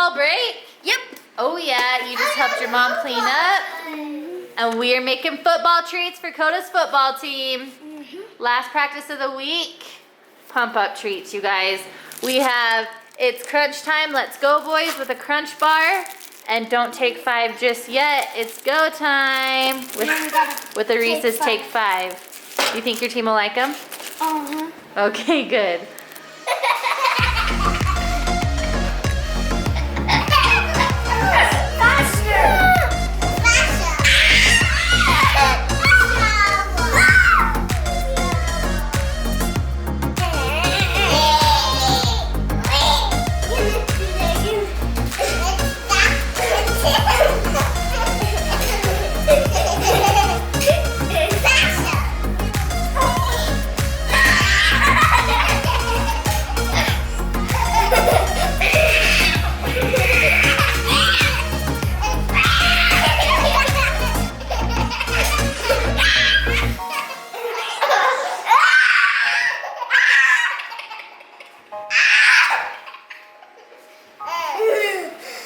football break? Yep. Oh yeah, you just helped your mom clean up. And we're making football treats for Dakota's football team. Last practice of the week. Pump up treats, you guys. We have, it's crunch time. Let's go, boys, with a crunch bar. And don't take 5 just yet. It's go time. With the Reese's Take 5. You think your team will like them? Uh-huh. Okay, good.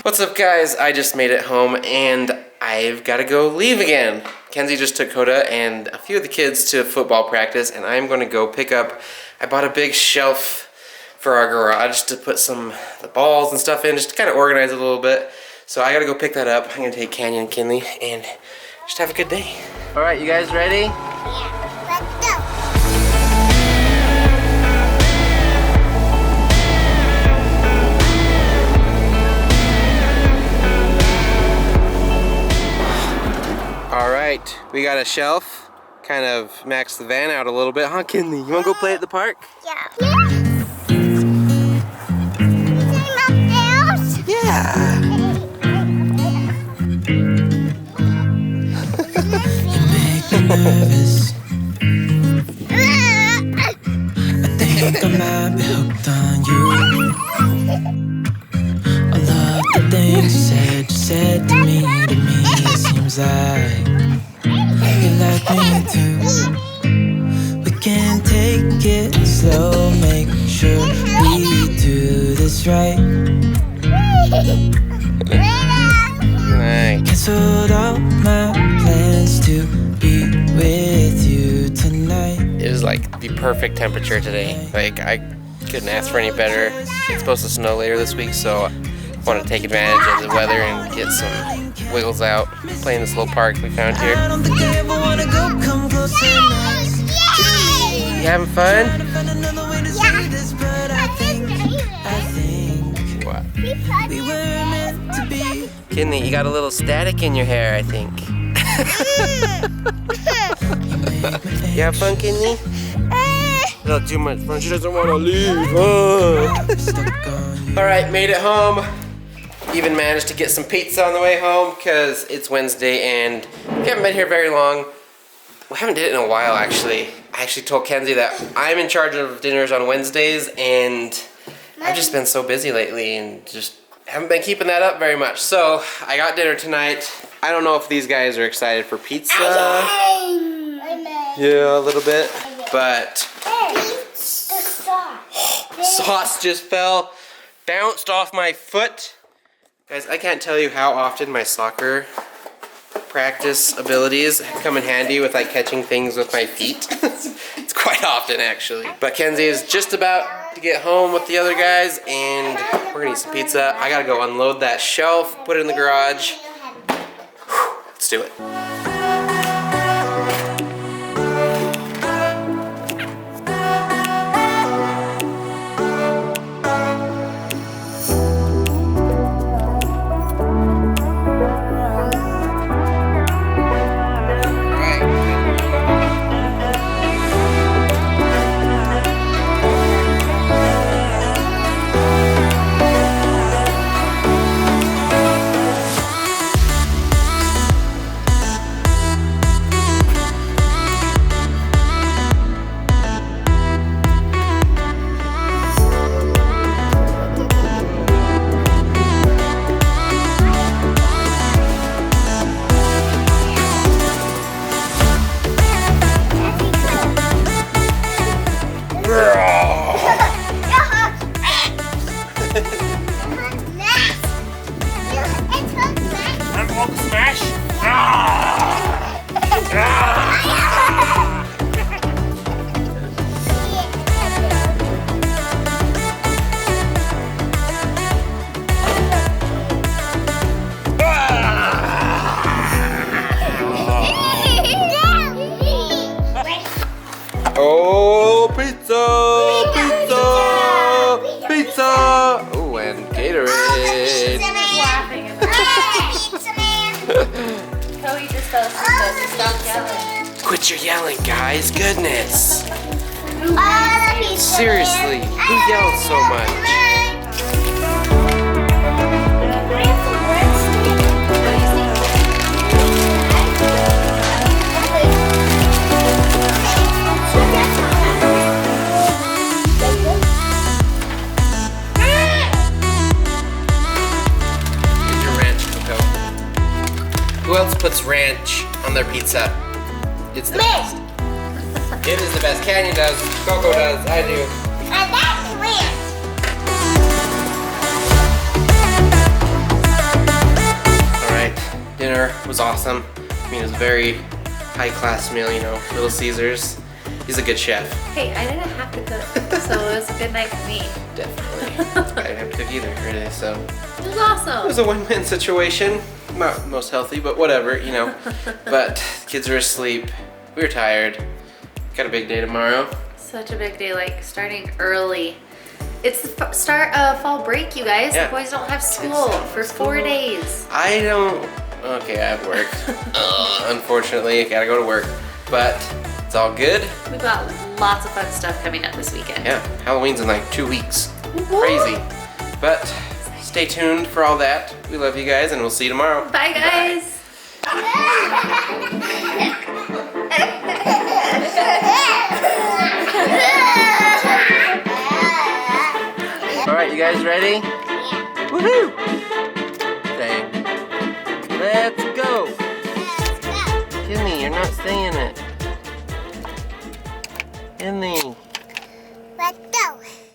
What's up, guys? I just made it home and I've got to go leave again. Kenzie just took Dakota and a few of the kids to football practice, and I'm going to go pick up, I bought a big shelf for our garage to put the balls and stuff in, just to kind of organize it a little bit. So I got to go pick that up. I'm going to take Canyon and Kinley and just have a good day. All right, you guys ready? Yeah, let's go. Alright, we got a shelf. Kind of max the van out a little bit, huh, Kinley? You wanna go play at the park? Yeah. Yeah. Nervous. I think I might be hooked on you. All of the things you said to me, it seems like you like me too. We can take it slow, make sure we do this right. Nice. Canceled all my plans to be with you tonight. It is like the perfect temperature today. Like, I couldn't ask for any better. It's supposed to snow later this week, so I want to take advantage of the weather and get some wiggles out, play in this little park we found here. I don't think I ever wanna go come close enough. You having fun? I think What? we were meant to be. Kinley, you got a little static in your hair, I think. You have fun, Kinley? Not too much fun. She doesn't want to leave. Alright, made it home. Even managed to get some pizza on the way home because it's Wednesday and we haven't been here very long. We haven't did it in a while, actually. I actually told Kenzie that I'm in charge of dinners on Wednesdays, and I've just been so busy lately and just haven't been keeping that up very much. So I got dinner tonight. I don't know if these guys are excited for pizza. Yeah, a little bit. But sauce just bounced off my foot. Guys, I can't tell you how often my soccer practice abilities come in handy with like catching things with my feet. It's quite often, actually. But Kenzie is just about to get home with the other guys, and we're gonna eat some pizza. I gotta go unload that shelf, put it in the garage. Let's do it. Hulk smash. Oh, pizza! Pizza! Pizza! Oh, and Gatorade. Laughing at Cody just fell asleep, so stop yelling. Quit your yelling, guys. Goodness. Oh, Seriously, who yelled so much? Get your ranch, Coco. Who else puts ranch on their pizza? It's the best. It is the best. Canyon does. Coco does. I do. And that's weird. Alright, dinner was awesome. I mean, it was a very high-class meal, you know, Little Caesars. He's a good chef. Hey, I didn't have to cook, so it was a good night for me. Definitely. I didn't have to cook either today, so It was it awesome. was a win-win situation. Not most healthy, but whatever, you know. But kids are asleep. We were tired. Got a big day tomorrow. Such a big day, like starting early. It's the start of fall break, you guys. Yeah. The boys don't have school for 4 days. I don't. Okay, I have work. Unfortunately, I gotta go to work. But it's all good. We've got lots of fun stuff coming up this weekend. Yeah, Halloween's in like 2 weeks. Crazy. But stay tuned for all that. We love you guys, and we'll see you tomorrow. Bye, guys. All right, you guys ready? Woohoo! Say, let's go. Kimmy, you're not saying it.